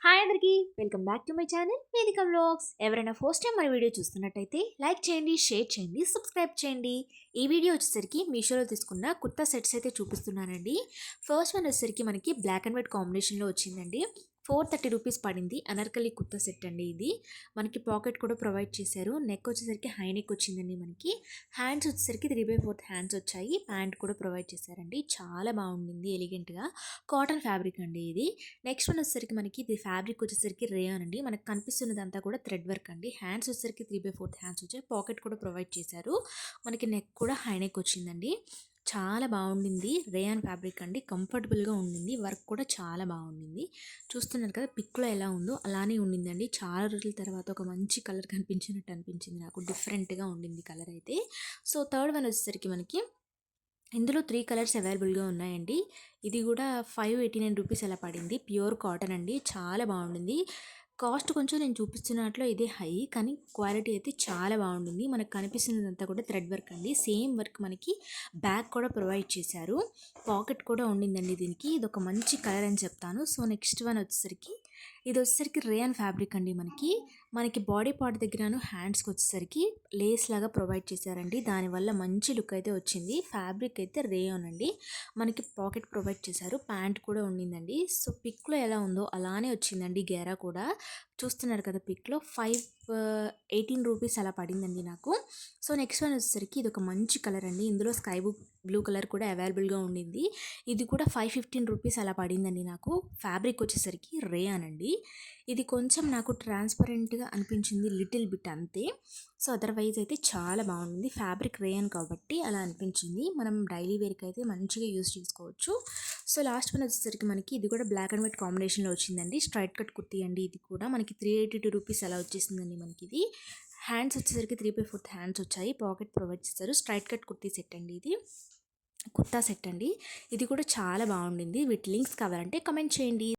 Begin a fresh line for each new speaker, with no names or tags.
Hi అందరికీ, welcome back to my channel వేదిక vlogs. ఎవరైనా ఫస్ట్ టైం మన వీడియో చూస్తున్నట్టయితే లైక్ చేయండి, షేర్ చేయండి, సబ్స్క్రైబ్ చేయండి. ఈ వీడియో వచ్చేసరికి మీషోలో తీసుకున్న కుర్తా సెట్స్ అయితే చూపిస్తున్నానండి. ఫస్ట్ వన్ వచ్చేసరికి మనకి బ్లాక్ అండ్ వైట్ కాంబినేషన్లో వచ్చిందండి. 430 రూపీస్ పడింది. అనార్కలి కుర్తా సెట్ అండి ఇది. మనకి పాకెట్ కూడా ప్రొవైడ్ చేశారు. నెక్ వచ్చేసరికి హై నెక్ వచ్చిందండి. మనకి హ్యాండ్స్ వచ్చేసరికి 3/4 హ్యాండ్స్ వచ్చాయి. ప్యాంట్ కూడా ప్రొవైడ్ చేశారండి. చాలా బాగుండింది, ఎలిగెంట్గా. కాటన్ ఫ్యాబ్రిక్ అండి ఇది. నెక్స్ట్ వన్ వచ్చేసరికి మనకి ఇది ఫ్యాబ్రిక్ వచ్చేసరికి రేయాన్ అండి. మనకు కనిపిస్తున్నదంతా కూడా థ్రెడ్ వర్క్ అండి. హ్యాండ్స్ వచ్చేసరికి 3/4 హ్యాండ్స్ వచ్చాయి. పాకెట్ కూడా ప్రొవైడ్ చేశారు. మనకి నెక్ కూడా హై నెక్ వచ్చిందండి. చాలా బాగుండింది. రేయాన్ ఫ్యాబ్రిక్ అండి. కంఫర్టబుల్గా ఉండింది. వర్క్ కూడా చాలా బాగుండింది. చూస్తున్నారు కదా పిక్లో ఎలా ఉందో అలానే ఉండిందండి. చాలా రోజుల తర్వాత ఒక మంచి కలర్ కనిపించినట్టు అనిపించింది నాకు. డిఫరెంట్గా ఉండింది కలర్ అయితే. సో థర్డ్ వన్ వచ్చేసరికి మనకి ఇందులో 3 కలర్స్ అవైలబుల్గా ఉన్నాయండి. ఇది కూడా 589 రూపీస్ అలా పడింది. ప్యూర్ కాటన్ అండి. చాలా బాగుండింది. కాస్ట్ కొంచెం నేను చూపిస్తున్నట్లో ఇదే హై, కానీ క్వాలిటీ అయితే చాలా బాగుండింది. మనకు కనిపిస్తున్నదంతా కూడా థ్రెడ్ వర్క్ అండి. సేమ్ వర్క్ మనకి బ్యాగ్ కూడా ప్రొవైడ్ చేశారు. పాకెట్ కూడా ఉండిందండి దీనికి. ఇది ఒక మంచి కలర్ అని చెప్తాను. సో నెక్స్ట్ వన్ వచ్చేసరికి ఇది వచ్చేసరికి రేయాన్ ఫ్యాబ్రిక్ అండి. మనకి బాడీ పార్ట్ దగ్గరను హ్యాండ్స్కి వచ్చేసరికి లేస్ లాగా ప్రొవైడ్ చేశారండి. దానివల్ల మంచి లుక్ అయితే వచ్చింది. ఫ్యాబ్రిక్ అయితే రేయాన్ అండి. మనకి పాకెట్ ప్రొవైడ్ చేశారు. ప్యాంట్ కూడా ఉండిందండి. సో పిక్లో ఎలా ఉందో అలానే వచ్చిందండి. గేరా కూడా చూస్తున్నారు కదా పిక్లో. 518 రూపీస్ అలా పడిందండి నాకు. సో నెక్స్ట్ వన్ వచ్చేసరికి ఇది ఒక మంచి కలర్ అండి. ఇందులో స్కై బ్లూ కలర్ కూడా అవైలబుల్గా ఉండింది. ఇది కూడా 515 రూపీస్ అలా పడిందండి నాకు. ఫ్యాబ్రిక్ వచ్చేసరికి రేయాన్ అండి. ఇది కొంచెం నాకు ట్రాన్స్పరెంట్గా అనిపించింది, లిటిల్ బిట్ అంతే. సో అదర్వైజ్ అయితే చాలా బాగుంది. ఫ్యాబ్రిక్ రేయాన్ కాబట్టి అలా అనిపించింది. మనం డైలీ వేర్కి అయితే మంచిగా యూజ్ చేసుకోవచ్చు. సో లాస్ట్ వన్ వచ్చేసరికి మనకి ఇది కూడా బ్లాక్ అండ్ వైట్ కాంబినేషన్లో వచ్చిందండి. స్ట్రైట్ కట్ కుర్తీ అండి. ఇది కూడా మనకి 382 రూపీస్ అలా వచ్చేసిందండి మనకి ఇది. హ్యాండ్స్ వచ్చేసరికి 3/4 హ్యాండ్స్ వచ్చాయి. పాకెట్ ప్రొవైడ్ చేస్తారు. స్ట్రైట్ కట్ కుర్తీ సెట్ అండి ఇది. కుర్తా సెట్ అండి. ఇది కూడా చాలా బాగుండింది. వీటి లింక్స్ కావాలంటే కమెంట్ చేయండి.